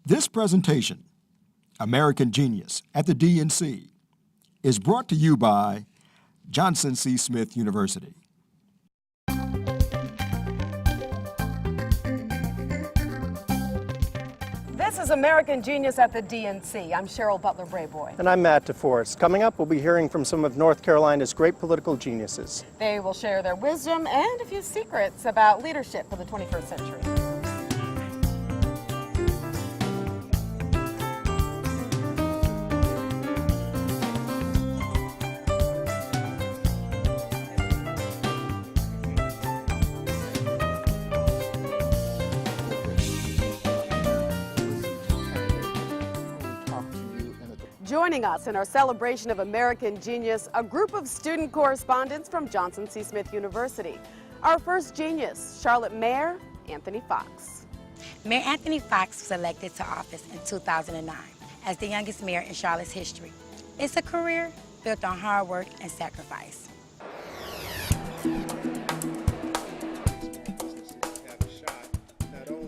This presentation, American Genius at the DNC, is brought to you by Johnson C. Smith University. This is American Genius at the DNC. I'm Cheryl Butler Brayboy. And I'm Matt DeForest. Coming up, we'll be hearing from some of North Carolina's great political geniuses. They will share their wisdom and a few secrets about leadership for the 21st century. Joining us in our celebration of American Genius, a group of student correspondents from Johnson C. Smith University. Our first genius, Charlotte Mayor Anthony Foxx. Mayor Anthony Foxx was elected to office in 2009 as the youngest mayor in Charlotte's history. It's a career built on hard work and sacrifice.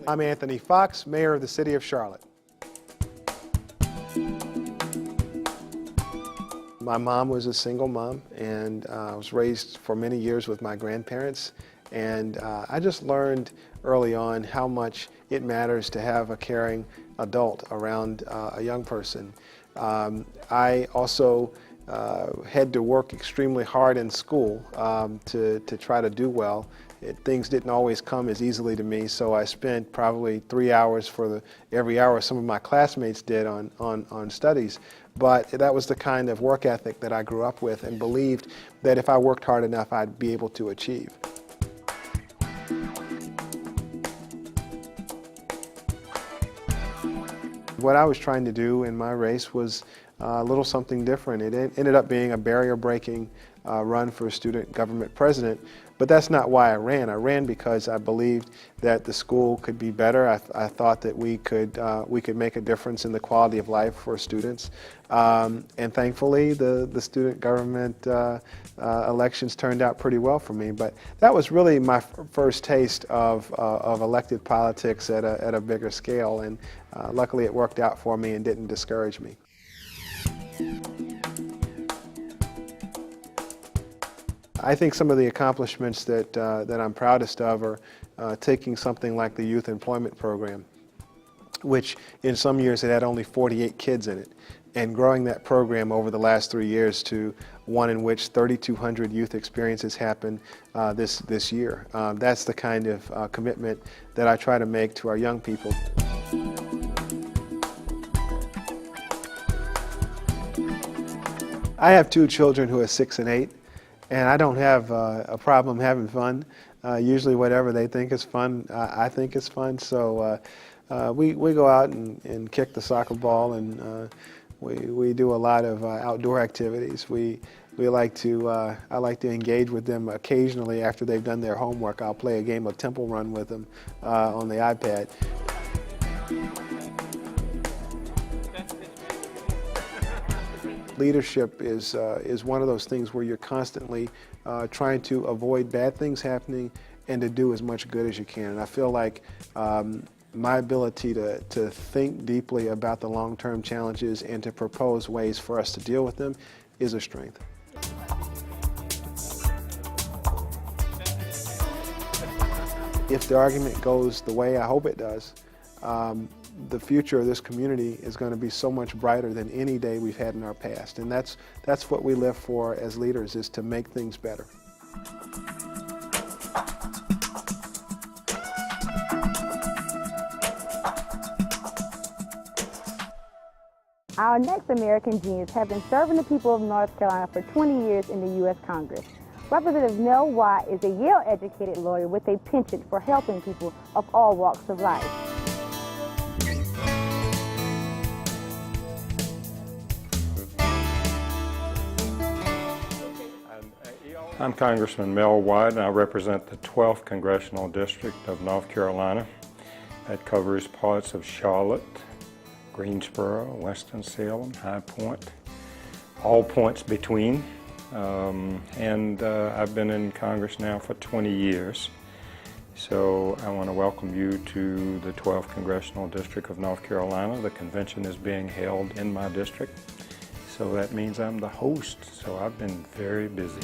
I'm Anthony Foxx, Mayor of the City of Charlotte. My mom was a single mom, and I was raised for many years with my grandparents, and I just learned early on how much it matters to have a caring adult around a young person. I also had to work extremely hard in school to try to do well. Things didn't always come as easily to me, so I spent probably 3 hours for every hour some of my classmates did on studies. But that was the kind of work ethic that I grew up with and believed that if I worked hard enough, I'd be able to achieve. What I was trying to do in my race was a little something different. It ended up being a barrier-breaking run for student government president, but that's not why I ran. I ran because I believed that the school could be better. I thought that we could make a difference in the quality of life for students, and thankfully the student government elections turned out pretty well for me. But that was really my first taste of elected politics at a bigger scale, and luckily it worked out for me and didn't discourage me. I think some of the accomplishments that I'm proudest of are taking something like the Youth Employment Program, which in some years it had only 48 kids in it, and growing that program over the last 3 years to one in which 3,200 youth experiences happen this year. That's the kind of commitment that I try to make to our young people. I have two children who are 6 and 8. And I don't have a problem having fun. Usually whatever they think is fun, I think is fun. So we go out and kick the soccer ball, and we do a lot of outdoor activities. I like to engage with them occasionally after they've done their homework. I'll play a game of Temple Run with them on the iPad. Leadership is one of those things where you're constantly trying to avoid bad things happening and to do as much good as you can. And I feel like my ability to think deeply about the long-term challenges and to propose ways for us to deal with them is a strength. If the argument goes the way I hope it does, the future of this community is going to be so much brighter than any day we've had in our past. And that's what we live for as leaders, is to make things better. Our next American genius have been serving the people of North Carolina for 20 years in the U.S. Congress. Representative Mel Watt is a Yale-educated lawyer with a penchant for helping people of all walks of life. I'm Congressman Mel Watt, and I represent the 12th Congressional District of North Carolina. That covers parts of Charlotte, Greensboro, Winston-Salem, High Point, all points between. I've been in Congress now for 20 years. So I want to welcome you to the 12th Congressional District of North Carolina. The convention is being held in my district, so that means I'm the host, so I've been very busy.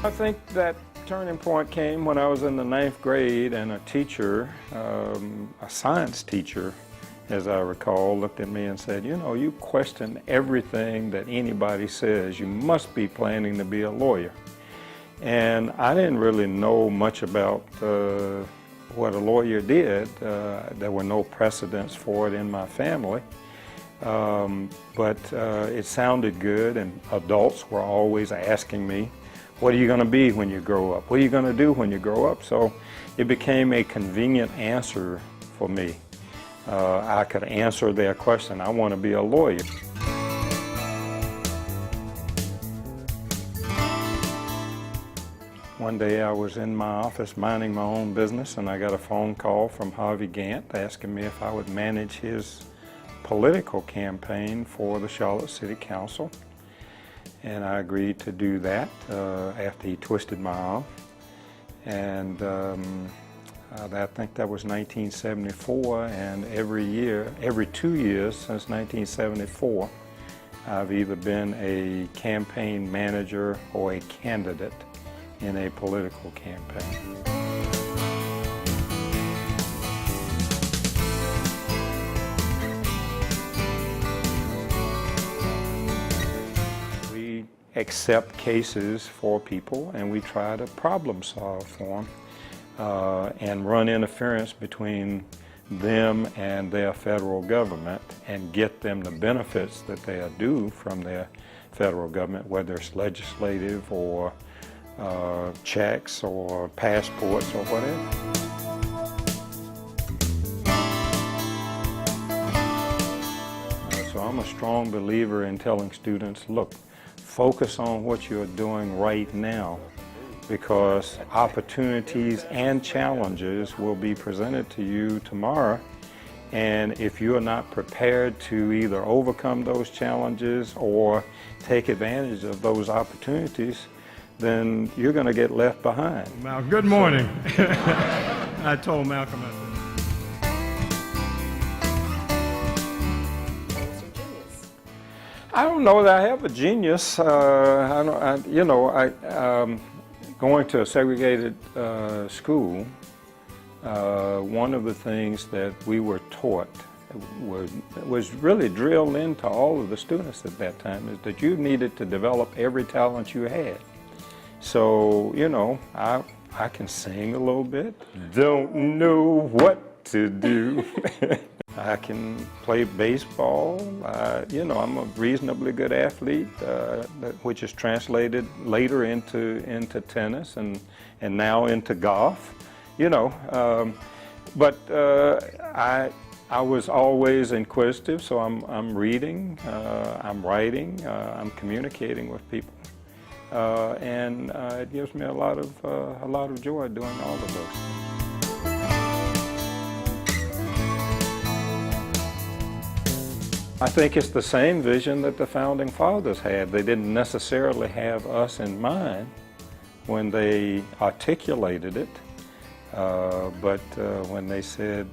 I think that turning point came when I was in the 9th grade and a teacher, a science teacher, as I recall, looked at me and said, you know, you question everything that anybody says. You must be planning to be a lawyer. And I didn't really know much about what a lawyer did. There were no precedents for it in my family. But it sounded good, and adults were always asking me, what are you going to be when you grow up? What are you going to do when you grow up? So it became a convenient answer for me. I could answer their question, I want to be a lawyer. One day I was in my office minding my own business, and I got a phone call from Harvey Gantt asking me if I would manage his political campaign for the Charlotte City Council. And I agreed to do that after he twisted my arm. And I think that was 1974, and every 2 years since 1974, I've either been a campaign manager or a candidate in a political campaign. Accept cases for people, and we try to problem solve for them and run interference between them and their federal government and get them the benefits that they are due from their federal government, whether it's legislative or checks or passports or whatever. So I'm a strong believer in telling students, look, focus on what you're doing right now, because opportunities and challenges will be presented to you tomorrow, and if you're not prepared to either overcome those challenges or take advantage of those opportunities, then you're going to get left behind. Mal, good morning. I told Malcolm I I don't know that I have a genius. Going to a segregated school, one of the things that we were taught was really drilled into all of the students at that time is that you needed to develop every talent you had. So, you know, I can sing a little bit, don't know what to do. I can play baseball. I'm a reasonably good athlete, which is translated later into tennis and now into golf. But I was always inquisitive, so I'm reading, I'm writing, I'm communicating with people, and it gives me a lot of joy doing all of those things. I think it's the same vision that the Founding Fathers had. They didn't necessarily have us in mind when they articulated it, but when they said,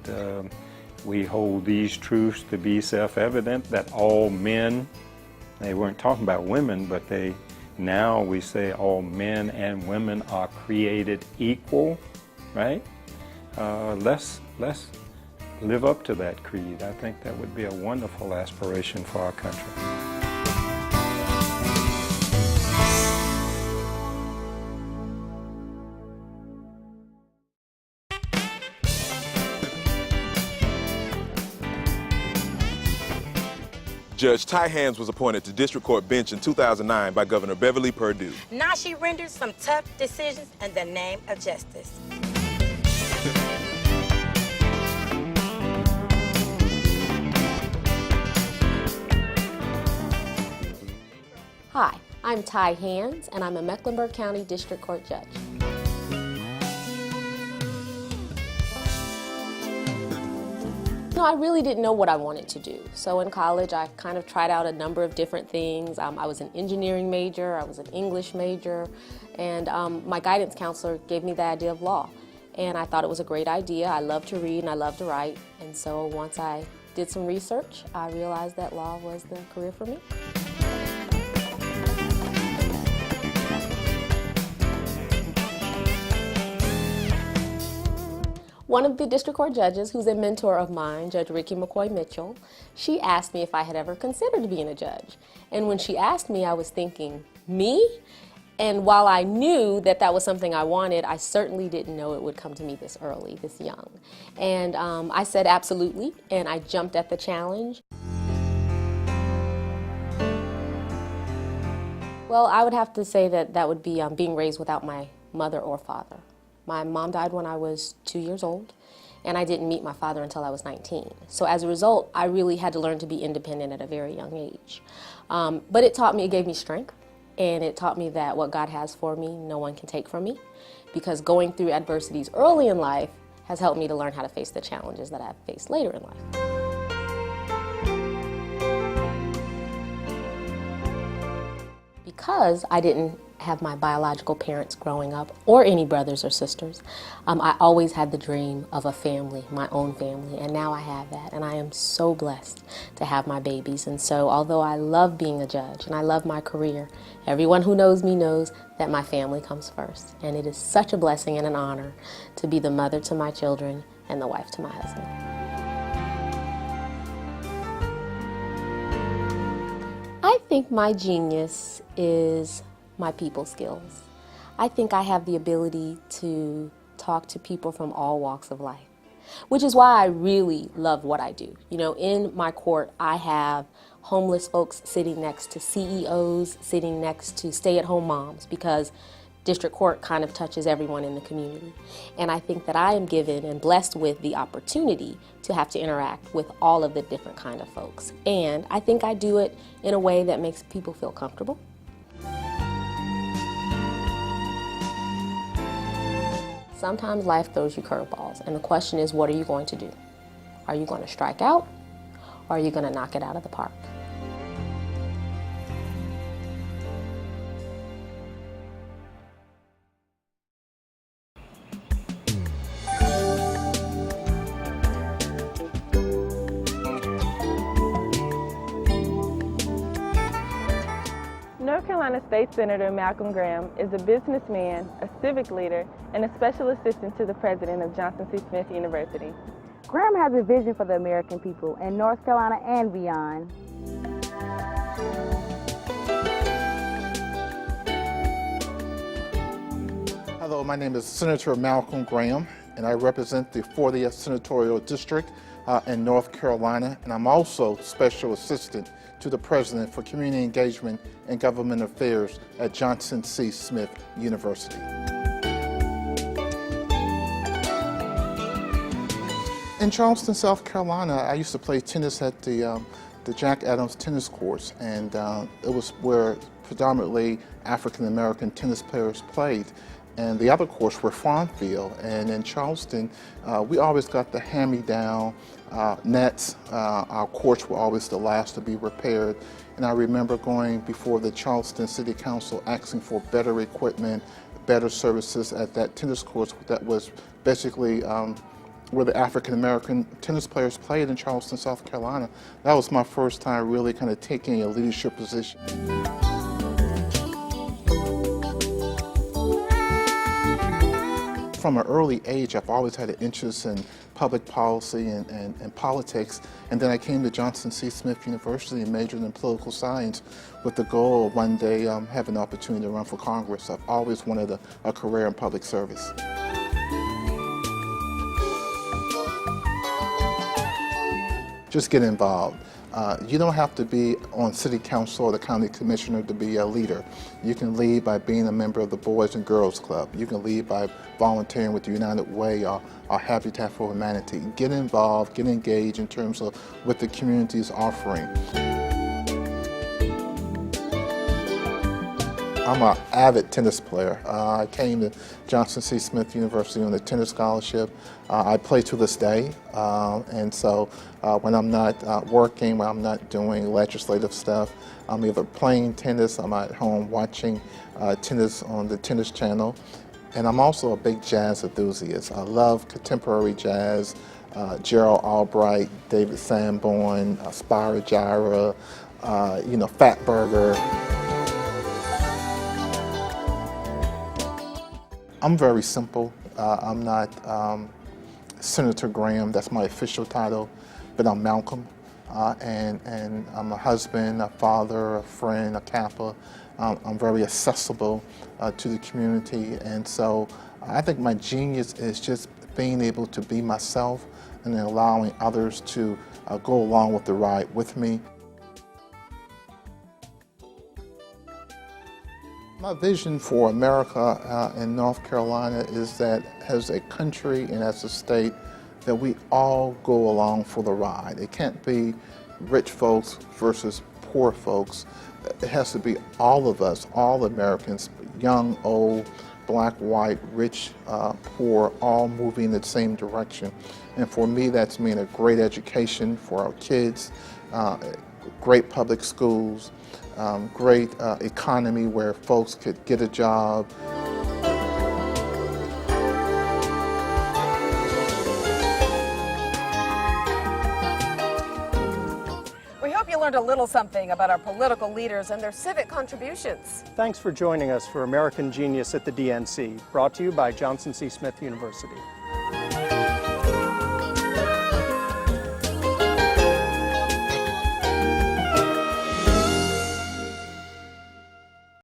we hold these truths to be self-evident, that all men, they weren't talking about women, but now we say all men and women are created equal, right? Let's live up to that creed. I think that would be a wonderful aspiration for our country. Judge Tai Hammonds was appointed to District Court bench in 2009 by Governor Beverly Perdue. Now she renders some tough decisions in the name of justice. Hi, I'm Tai Hammonds, and I'm a Mecklenburg County District Court Judge. I really didn't know what I wanted to do. So in college, I kind of tried out a number of different things. I was an engineering major, I was an English major, and my guidance counselor gave me the idea of law. And I thought it was a great idea. I love to read and I love to write. And so once I did some research, I realized that law was the career for me. One of the district court judges, who's a mentor of mine, Judge Ricky McCoy Mitchell, she asked me if I had ever considered being a judge. And when she asked me, I was thinking, me? And while I knew that that was something I wanted, I certainly didn't know it would come to me this early, this young. And I said absolutely, and I jumped at the challenge. Well, I would have to say that that would be being raised without my mother or father. My mom died when I was 2 years old, and I didn't meet my father until I was 19. So as a result, I really had to learn to be independent at a very young age. But it taught me, it gave me strength, and it taught me that what God has for me, no one can take from me, because going through adversities early in life has helped me to learn how to face the challenges that I've faced later in life. Because I didn't have my biological parents growing up or any brothers or sisters, I always had the dream of a family, my own family, and now I have that, and I am so blessed to have my babies. And so although I love being a judge and I love my career, everyone who knows me knows that my family comes first, and it is such a blessing and an honor to be the mother to my children and the wife to my husband. I think my genius is my people skills. I think I have the ability to talk to people from all walks of life, which is why I really love what I do. You know, in my court, I have homeless folks sitting next to CEOs, sitting next to stay-at-home moms, because district court kind of touches everyone in the community. And I think that I am given and blessed with the opportunity to have to interact with all of the different kind of folks. And I think I do it in a way that makes people feel comfortable. Sometimes life throws you curveballs, and the question is, what are you going to do? Are you going to strike out, or are you going to knock it out of the park? North Carolina State Senator Malcolm Graham is a businessman, a civic leader, and a special assistant to the president of Johnson C. Smith University. Graham has a vision for the American people in North Carolina and beyond. Hello, my name is Senator Malcolm Graham, and I represent the 40th Senatorial District in North Carolina, and I'm also Special Assistant to the President for Community Engagement and Government Affairs at Johnson C. Smith University. In Charleston, South Carolina, I used to play tennis at the Jack Adams tennis courts, and it was where predominantly African-American tennis players played. And the other courts were Farmfield, and in Charleston, we always got the hand-me-down nets. Our courts were always the last to be repaired. And I remember going before the Charleston City Council asking for better equipment, better services at that tennis course that was basically where the African-American tennis players played in Charleston, South Carolina. That was my first time really kind of taking a leadership position. From an early age, I've always had an interest in public policy and politics, and then I came to Johnson C. Smith University and majored in political science with the goal of one day having an opportunity to run for Congress. I've always wanted a career in public service. Just get involved. You don't have to be on city council or the county commissioner to be a leader. You can lead by being a member of the Boys and Girls Club. You can lead by volunteering with the United Way or Habitat for Humanity. Get involved, get engaged in terms of what the community is offering. I'm an avid tennis player. I came to Johnson C. Smith University on a tennis scholarship. I play to this day, and so when I'm not working, when I'm not doing legislative stuff, I'm either playing tennis, I'm at home watching tennis on the Tennis Channel, and I'm also a big jazz enthusiast. I love contemporary jazz, Gerald Albright, David Sanborn, Spyro Gyra, Fat Burger. I'm very simple. I'm not Senator Graham, that's my official title, but I'm Malcolm. And I'm a husband, a father, a friend, a Kappa. I'm very accessible to the community, and so I think my genius is just being able to be myself and then allowing others to go along with the ride with me. My vision for America and North Carolina is that as a country and as a state, that we all go along for the ride. It can't be rich folks versus poor folks. It has to be all of us, all Americans, young, old, black, white, rich, poor, all moving in the same direction. And for me, that's mean a great education for our kids, great public schools, great economy where folks could get a job. We hope you learned a little something about our political leaders and their civic contributions. Thanks for joining us for American Genius at the DNC, brought to you by Johnson C. Smith University.